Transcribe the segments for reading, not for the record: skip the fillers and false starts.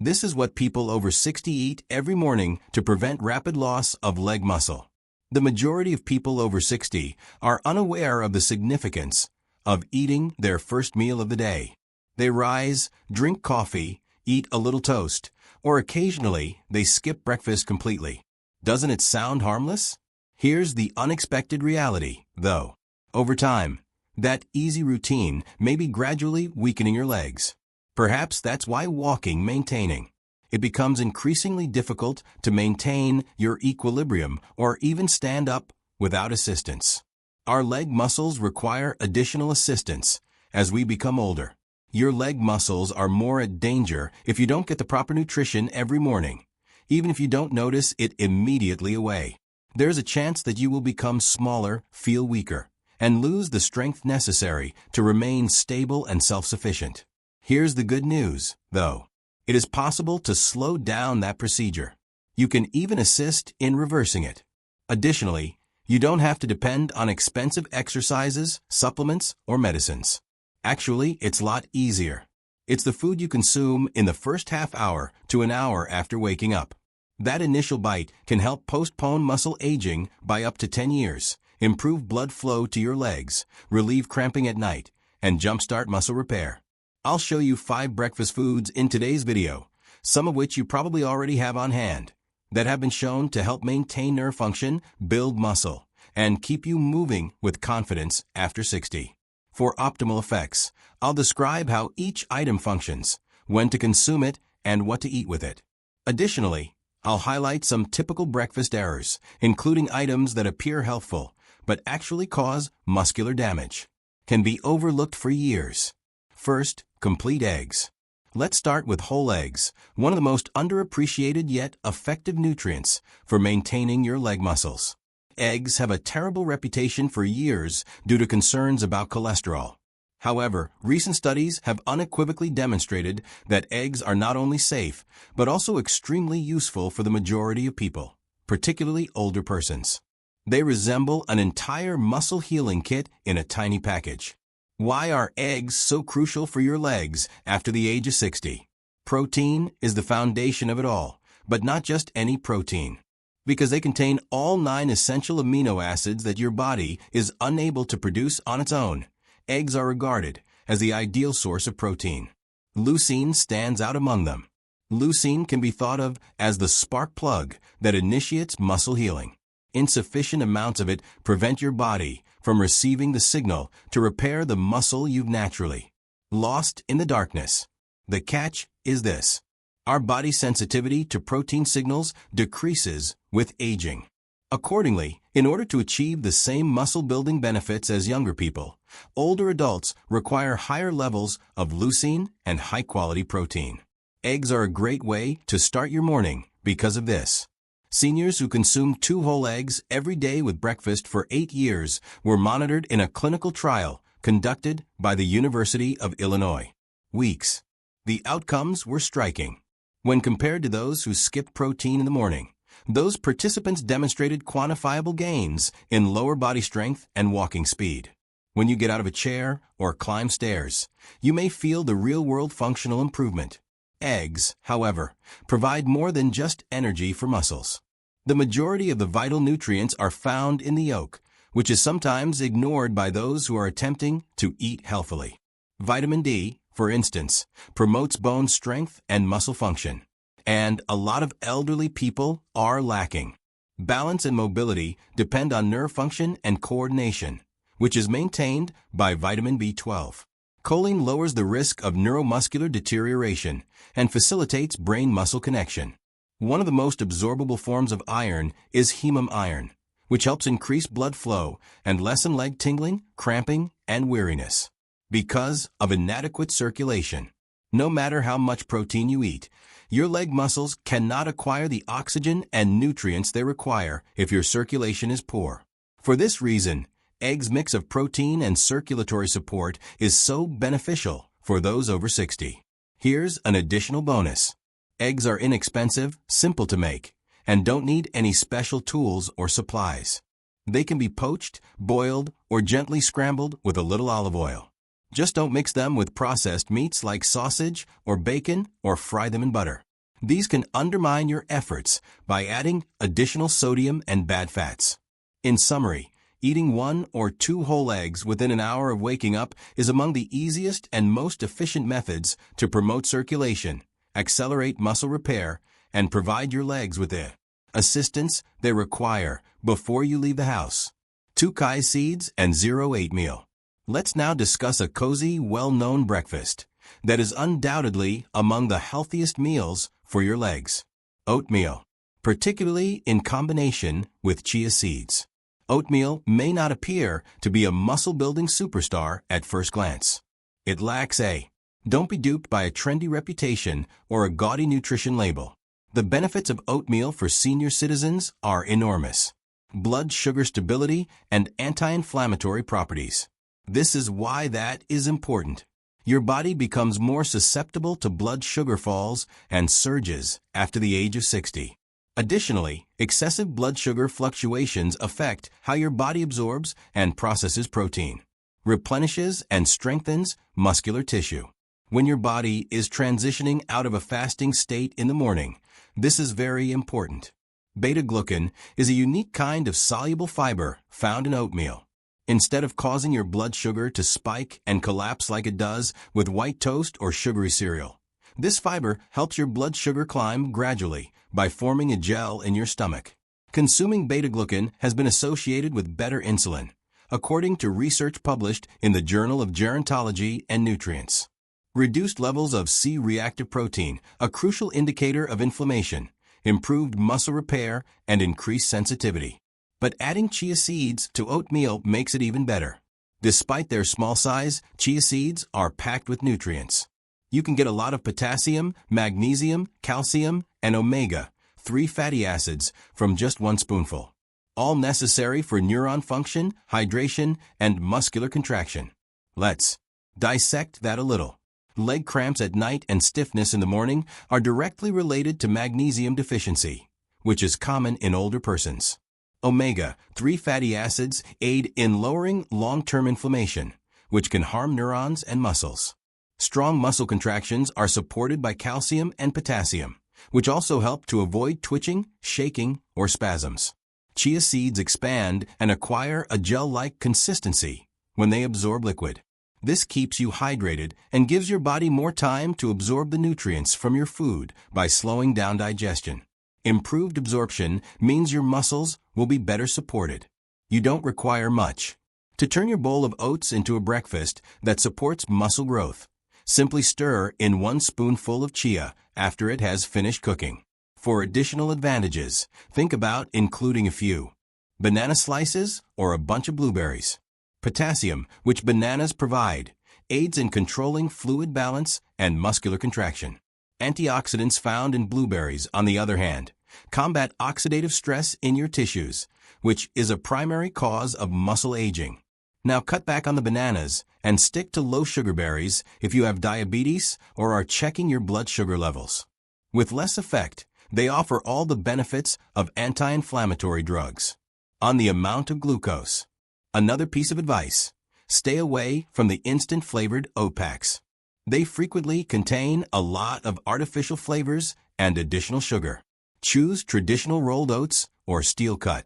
This is what people over 60 eat every morning to prevent rapid loss of leg muscle. The majority of people over 60 are unaware of the significance of eating their first meal of the day. They rise, drink coffee, eat a little toast, or occasionally they skip breakfast completely. Doesn't it sound harmless? Here's the unexpected reality, though. Over time, that easy routine may be gradually weakening your legs. Perhaps that's why maintaining. It becomes increasingly difficult to maintain your equilibrium or even stand up without assistance. Our leg muscles require additional assistance as we become older. Your leg muscles are more at danger if you don't get the proper nutrition every morning, even if you don't notice it immediately away. There's a chance that you will become smaller, feel weaker, and lose the strength necessary to remain stable and self-sufficient. Here's the good news, though. It is possible to slow down that procedure. You can even assist in reversing it. Additionally, you don't have to depend on expensive exercises, supplements, or medicines. Actually, it's a lot easier. It's the food you consume in the first half hour to an hour after waking up. That initial bite can help postpone muscle aging by up to 10 years, improve blood flow to your legs, relieve cramping at night, and jumpstart muscle repair. I'll show you 5 breakfast foods in today's video, some of which you probably already have on hand, that have been shown to help maintain nerve function, build muscle, and keep you moving with confidence after 60. For optimal effects, I'll describe how each item functions, when to consume it, and what to eat with it. Additionally, I'll highlight some typical breakfast errors, including items that appear healthful, but actually cause muscular damage, can be overlooked for years. First, complete eggs. Let's start with whole eggs, one of the most underappreciated yet effective nutrients for maintaining your leg muscles. Eggs have a terrible reputation for years due to concerns about cholesterol. However, recent studies have unequivocally demonstrated that eggs are not only safe, but also extremely useful for the majority of people, particularly older persons. They resemble an entire muscle healing kit in a tiny package. Why are eggs so crucial for your legs after the age of 60? Protein is the foundation of it all, but not just any protein. Because they contain all 9 essential amino acids that your body is unable to produce on its own, eggs are regarded as the ideal source of protein. Leucine stands out among them. Leucine can be thought of as the spark plug that initiates muscle healing. Insufficient amounts of it prevent your body from receiving the signal to repair the muscle you've naturally lost in the darkness. The catch is this: our body's sensitivity to protein signals decreases with aging. Accordingly, in order to achieve the same muscle-building benefits as younger people, older adults require higher levels of leucine and high-quality protein. Eggs are a great way to start your morning because of this. Seniors who consumed 2 whole eggs every day with breakfast for 8 years were monitored in a clinical trial conducted by the University of Illinois. Weeks. The outcomes were striking. When compared to those who skipped protein in the morning, those participants demonstrated quantifiable gains in lower body strength and walking speed. When you get out of a chair or climb stairs, you may feel the real-world functional improvement. Eggs, however, provide more than just energy for muscles. The majority of the vital nutrients are found in the yolk, which is sometimes ignored by those who are attempting to eat healthily. Vitamin D, for instance, promotes bone strength and muscle function, and a lot of elderly people are lacking. Balance and mobility depend on nerve function and coordination, which is maintained by vitamin B12. Choline lowers the risk of neuromuscular deterioration and facilitates brain-muscle connection. One of the most absorbable forms of iron is hemum iron, which helps increase blood flow and lessen leg tingling, cramping, and weariness. Because of inadequate circulation, no matter how much protein you eat, your leg muscles cannot acquire the oxygen and nutrients they require if your circulation is poor. For this reason, eggs' mix of protein and circulatory support is so beneficial for those over 60. Here's an additional bonus. Eggs are inexpensive, simple to make, and don't need any special tools or supplies. They can be poached, boiled, or gently scrambled with a little olive oil. Just don't mix them with processed meats like sausage or bacon or fry them in butter. These can undermine your efforts by adding additional sodium and bad fats. In summary, eating 1 or 2 whole eggs within an hour of waking up is among the easiest and most efficient methods to promote circulation, accelerate muscle repair, and provide your legs with the assistance they require before you leave the house. 2 chia seeds and 0 oatmeal. Let's now discuss a cozy, well-known breakfast that is undoubtedly among the healthiest meals for your legs. Oatmeal, particularly in combination with chia seeds. Oatmeal may not appear to be a muscle-building superstar at first glance. It lacks a. Don't be duped by a trendy reputation or a gaudy nutrition label. The benefits of oatmeal for senior citizens are enormous. Blood sugar stability and anti-inflammatory properties. This is why that is important. Your body becomes more susceptible to blood sugar falls and surges after the age of 60. Additionally, excessive blood sugar fluctuations affect how your body absorbs and processes protein, replenishes and strengthens muscular tissue. When your body is transitioning out of a fasting state in the morning, this is very important. Beta-glucan is a unique kind of soluble fiber found in oatmeal. Instead of causing your blood sugar to spike and collapse like it does with white toast or sugary cereal, this fiber helps your blood sugar climb gradually by forming a gel in your stomach. Consuming beta-glucan has been associated with better insulin, according to research published in the Journal of Gerontology and Nutrients. Reduced levels of C-reactive protein, a crucial indicator of inflammation, improved muscle repair, and increased sensitivity. But adding chia seeds to oatmeal makes it even better. Despite their small size, chia seeds are packed with nutrients. You can get a lot of potassium, magnesium, calcium, and omega-3 fatty acids from just 1 spoonful, all necessary for neuron function, hydration, and muscular contraction. Let's dissect that a little. Leg cramps at night and stiffness in the morning are directly related to magnesium deficiency, which is common in older persons. Omega-3 fatty acids aid in lowering long-term inflammation, which can harm neurons and muscles. Strong muscle contractions are supported by calcium and potassium, which also help to avoid twitching, shaking, or spasms. Chia seeds expand and acquire a gel-like consistency when they absorb liquid. This keeps you hydrated and gives your body more time to absorb the nutrients from your food by slowing down digestion. Improved absorption means your muscles will be better supported. You don't require much to turn your bowl of oats into a breakfast that supports muscle growth. Simply stir in 1 spoonful of chia after it has finished cooking. For additional advantages, think about including a few banana slices or a bunch of blueberries. Potassium, which bananas provide, aids in controlling fluid balance and muscular contraction. Antioxidants found in blueberries, on the other hand, combat oxidative stress in your tissues, which is a primary cause of muscle aging. Now cut back on the bananas and stick to low-sugar berries if you have diabetes or are checking your blood sugar levels. With less effect, they offer all the benefits of anti-inflammatory drugs. On the amount of glucose. Another piece of advice: stay away from the instant-flavored oat packs. They frequently contain a lot of artificial flavors and additional sugar. Choose traditional rolled oats or steel cut.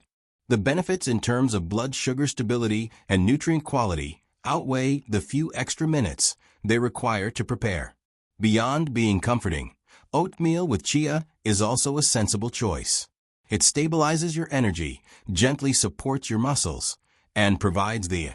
The benefits in terms of blood sugar stability and nutrient quality outweigh the few extra minutes they require to prepare. Beyond being comforting, oatmeal with chia is also a sensible choice. It stabilizes your energy, gently supports your muscles, and provides the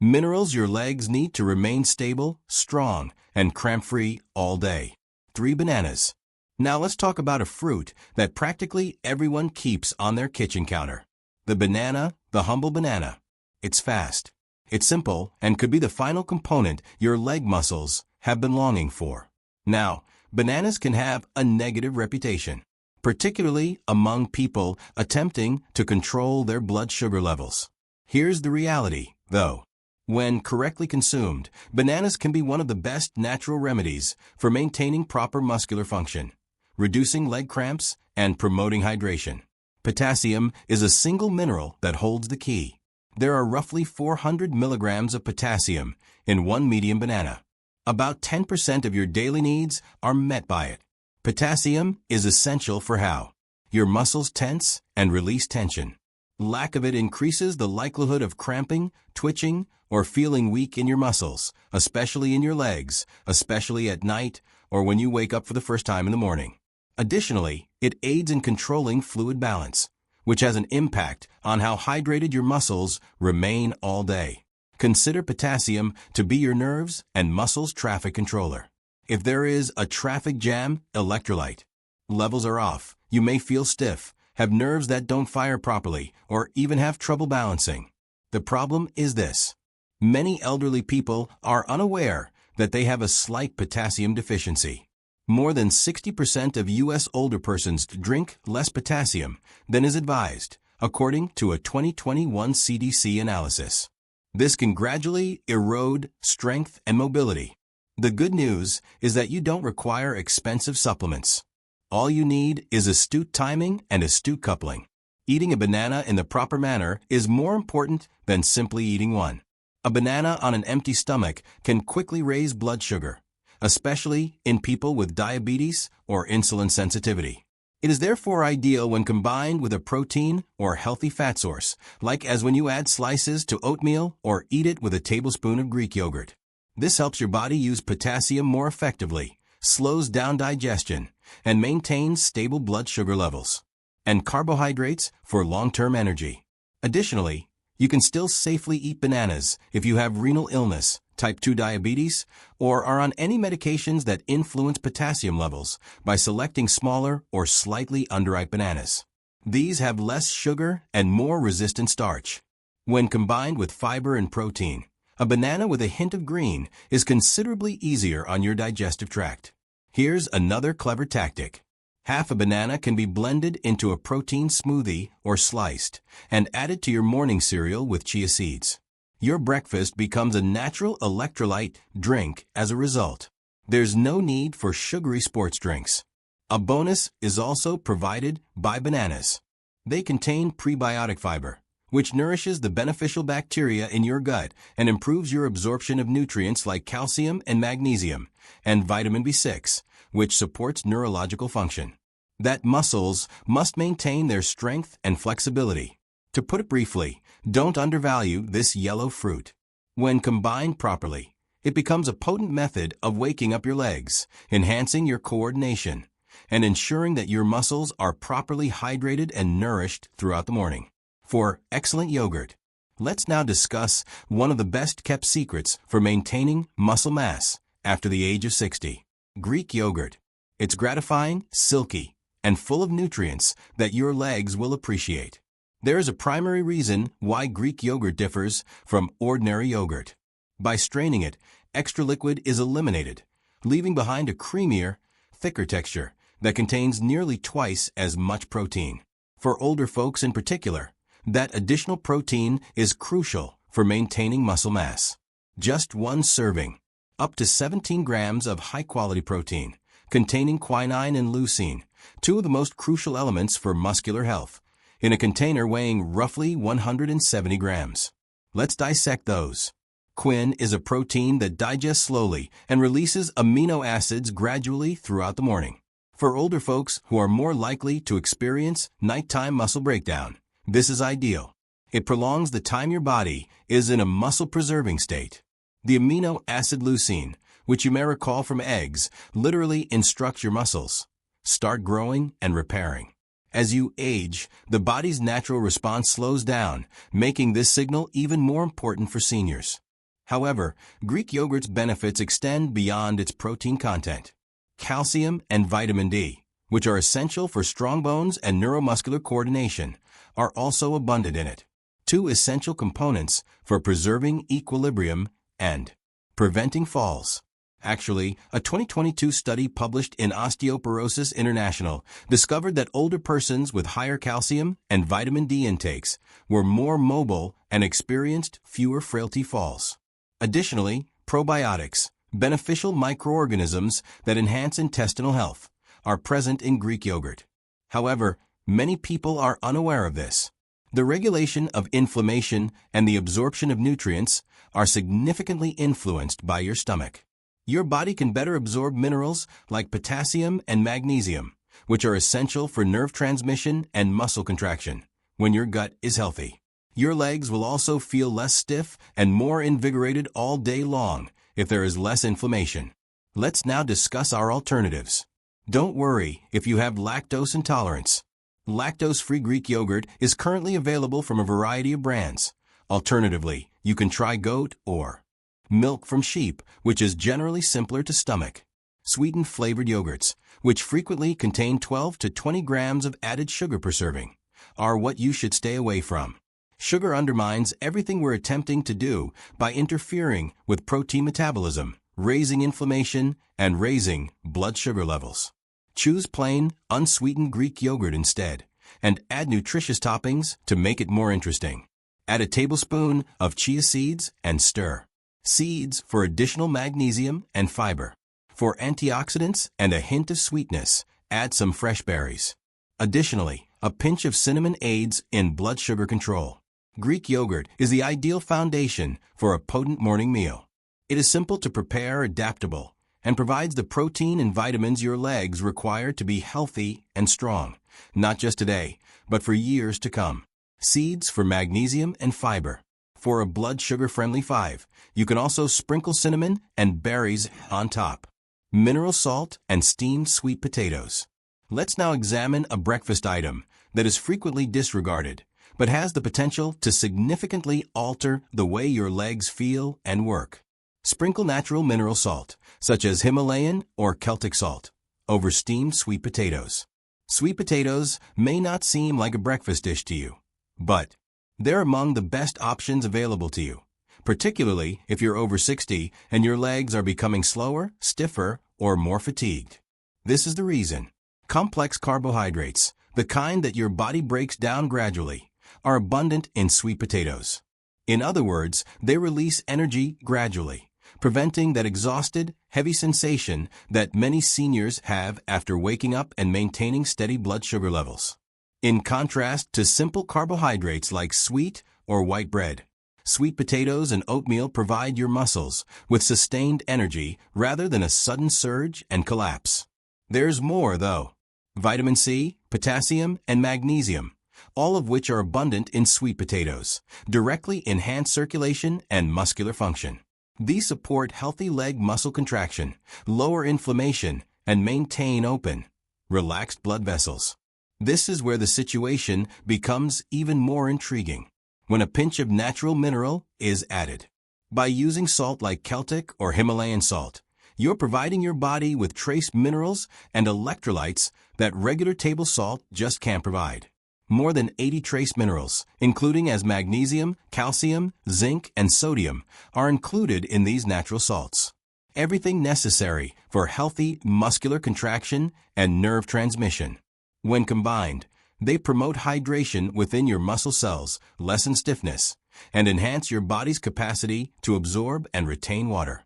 minerals your legs need to remain stable, strong, and cramp-free all day. 3 bananas. Now let's talk about a fruit that practically everyone keeps on their kitchen counter. The banana, the humble banana. It's fast. It's simple and could be the final component your leg muscles have been longing for. Now, bananas can have a negative reputation, particularly among people attempting to control their blood sugar levels. Here's the reality, though. When correctly consumed, bananas can be one of the best natural remedies for maintaining proper muscular function, reducing leg cramps, and promoting hydration. Potassium is a single mineral that holds the key. There are roughly 400 milligrams of potassium in 1 medium banana. About 10% of your daily needs are met by it. Potassium is essential for how your muscles tense and release tension. Lack of it increases the likelihood of cramping, twitching, or feeling weak in your muscles, especially in your legs, especially at night or when you wake up for the first time in the morning. Additionally, it aids in controlling fluid balance, which has an impact on how hydrated your muscles remain all day. Consider potassium to be your nerves and muscles traffic controller. If there is a traffic jam, electrolyte levels are off, you may feel stiff, have nerves that don't fire properly, or even have trouble balancing. The problem is this. Many elderly people are unaware that they have a slight potassium deficiency. More than 60% of U.S. older persons drink less potassium than is advised, according to a 2021 CDC analysis. This can gradually erode strength and mobility. The good news is that you don't require expensive supplements. All you need is astute timing and astute coupling. Eating a banana in the proper manner is more important than simply eating one. A banana on an empty stomach can quickly raise blood sugar, especially in people with diabetes or insulin sensitivity. It is therefore ideal when combined with a protein or healthy fat source, like as when you add slices to oatmeal or eat it with a tablespoon of Greek yogurt. This helps your body use potassium more effectively, slows down digestion, and maintains stable blood sugar levels. And carbohydrates for long-term energy. Additionally, you can still safely eat bananas if you have renal illness, type 2 diabetes, or are on any medications that influence potassium levels by selecting smaller or slightly underripe bananas. These have less sugar and more resistant starch. When combined with fiber and protein, a banana with a hint of green is considerably easier on your digestive tract. Here's another clever tactic. Half a banana can be blended into a protein smoothie or sliced and added to your morning cereal with chia seeds. Your breakfast becomes a natural electrolyte drink as a result. There's no need for sugary sports drinks. A bonus is also provided by bananas. They contain prebiotic fiber, which nourishes the beneficial bacteria in your gut and improves your absorption of nutrients like calcium and magnesium, and vitamin B6, which supports neurological function. That muscles must maintain their strength and flexibility. To put it briefly, don't undervalue this yellow fruit. When combined properly, it becomes a potent method of waking up your legs, enhancing your coordination, and ensuring that your muscles are properly hydrated and nourished throughout the morning. For excellent yogurt, let's now discuss one of the best-kept secrets for maintaining muscle mass after the age of 60. Greek yogurt. It's gratifying, silky, and full of nutrients that your legs will appreciate. There is a primary reason why Greek yogurt differs from ordinary yogurt. By straining it, extra liquid is eliminated, leaving behind a creamier, thicker texture that contains nearly twice as much protein. For older folks in particular, that additional protein is crucial for maintaining muscle mass. Just one serving, up to 17 grams of high-quality protein, containing quinine and leucine, two of the most crucial elements for muscular health, in a container weighing roughly 170 grams. Let's dissect those. Quin is a protein that digests slowly and releases amino acids gradually throughout the morning. For older folks who are more likely to experience nighttime muscle breakdown, this is ideal. It prolongs the time your body is in a muscle-preserving state. The amino acid leucine, which you may recall from eggs, literally instructs your muscles. Start growing and repairing. As you age, the body's natural response slows down, making this signal even more important for seniors. However, Greek yogurt's benefits extend beyond its protein content. Calcium and vitamin D, which are essential for strong bones and neuromuscular coordination, are also abundant in it. Two essential components for preserving equilibrium and preventing falls. Actually, a 2022 study published in Osteoporosis International discovered that older persons with higher calcium and vitamin D intakes were more mobile and experienced fewer frailty falls. Additionally, probiotics, beneficial microorganisms that enhance intestinal health, are present in Greek yogurt. However, many people are unaware of this. The regulation of inflammation and the absorption of nutrients are significantly influenced by your stomach. Your body can better absorb minerals like potassium and magnesium, which are essential for nerve transmission and muscle contraction, when your gut is healthy. Your legs will also feel less stiff and more invigorated all day long if there is less inflammation. Let's now discuss our alternatives. Don't worry if you have lactose intolerance. Lactose-free Greek yogurt is currently available from a variety of brands. Alternatively, you can try goat or milk from sheep, which is generally simpler to stomach. Sweetened flavored yogurts, which frequently contain 12 to 20 grams of added sugar per serving, are what you should stay away from. Sugar undermines everything we're attempting to do by interfering with protein metabolism, raising inflammation, and raising blood sugar levels. Choose plain, unsweetened Greek yogurt instead, and add nutritious toppings to make it more interesting. Add a tablespoon of chia seeds and stir. Seeds for additional magnesium and fiber. For antioxidants and a hint of sweetness, add some fresh berries. Additionally, a pinch of cinnamon aids in blood sugar control. Greek yogurt is the ideal foundation for a potent morning meal. It is simple to prepare, adaptable, and provides the protein and vitamins your legs require to be healthy and strong, not just today, but for years to come. Seeds for magnesium and fiber. For a blood sugar-friendly 5, you can also sprinkle cinnamon and berries on top. Mineral salt and steamed sweet potatoes. Let's now examine a breakfast item that is frequently disregarded, but has the potential to significantly alter the way your legs feel and work. Sprinkle natural mineral salt, such as Himalayan or Celtic salt, over steamed sweet potatoes. Sweet potatoes may not seem like a breakfast dish to you, but they're among the best options available to you, particularly if you're over 60 and your legs are becoming slower, stiffer, or more fatigued. This is the reason. Complex carbohydrates, the kind that your body breaks down gradually, are abundant in sweet potatoes. In other words, they release energy gradually, preventing that exhausted, heavy sensation that many seniors have after waking up and maintaining steady blood sugar levels. In contrast to simple carbohydrates like sweet or white bread, sweet potatoes and oatmeal provide your muscles with sustained energy rather than a sudden surge and collapse. There's more, though. Vitamin C, potassium, and magnesium, all of which are abundant in sweet potatoes, directly enhance circulation and muscular function. These support healthy leg muscle contraction, lower inflammation, and maintain open, relaxed blood vessels. This is where the situation becomes even more intriguing, when a pinch of natural mineral is added. By using salt like Celtic or Himalayan salt, you're providing your body with trace minerals and electrolytes that regular table salt just can't provide. More than 80 trace minerals, including as magnesium, calcium, zinc, and sodium, are included in these natural salts. Everything necessary for healthy muscular contraction and nerve transmission. When combined, they promote hydration within your muscle cells, lessen stiffness, and enhance your body's capacity to absorb and retain water.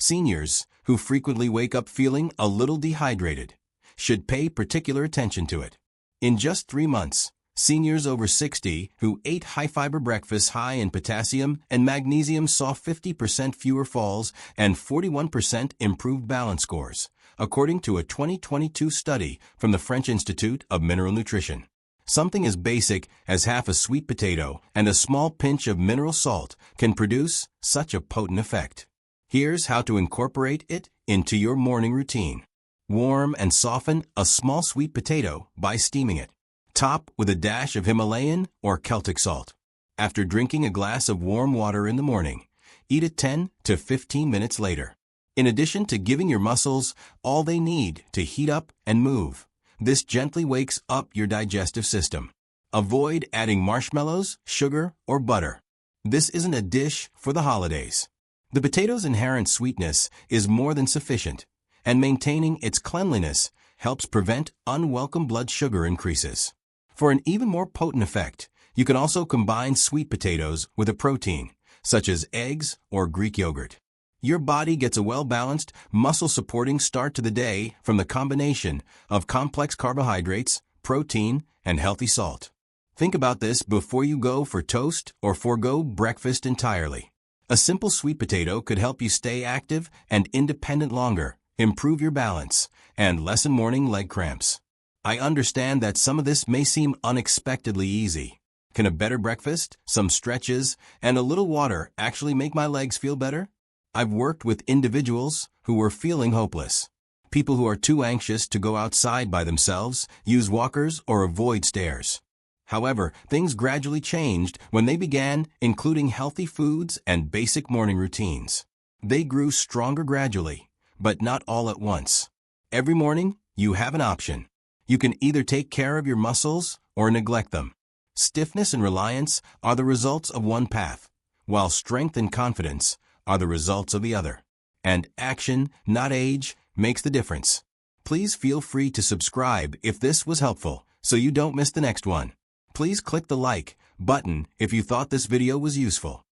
Seniors, who frequently wake up feeling a little dehydrated, should pay particular attention to it. In just 3 months, seniors over 60 who ate high-fiber breakfasts high in potassium and magnesium saw 50% fewer falls and 41% improved balance scores, according to a 2022 study from the French Institute of Mineral Nutrition. Something as basic as half a sweet potato and a small pinch of mineral salt can produce such a potent effect. Here's how to incorporate it into your morning routine. Warm and soften a small sweet potato by steaming it. Top with a dash of Himalayan or Celtic salt. After drinking a glass of warm water in the morning, eat it 10 to 15 minutes later. In addition to giving your muscles all they need to heat up and move, this gently wakes up your digestive system. Avoid adding marshmallows, sugar, or butter. This isn't a dish for the holidays. The potato's inherent sweetness is more than sufficient, and maintaining its cleanliness helps prevent unwelcome blood sugar increases. For an even more potent effect, you can also combine sweet potatoes with a protein, such as eggs or Greek yogurt. Your body gets a well-balanced, muscle-supporting start to the day from the combination of complex carbohydrates, protein, and healthy salt. Think about this before you go for toast or forego breakfast entirely. A simple sweet potato could help you stay active and independent longer, improve your balance, and lessen morning leg cramps. I understand that some of this may seem unexpectedly easy. Can a better breakfast, some stretches, and a little water actually make my legs feel better? I've worked with individuals who were feeling hopeless. People who are too anxious to go outside by themselves, use walkers, or avoid stairs. However, things gradually changed when they began including healthy foods and basic morning routines. They grew stronger gradually, but not all at once. Every morning, you have an option. You can either take care of your muscles or neglect them. Stiffness and reliance are the results of one path, while strength and confidence are the results of the other. And action, not age, makes the difference. Please feel free to subscribe if this was helpful, so you don't miss the next one. Please click the like button if you thought this video was useful.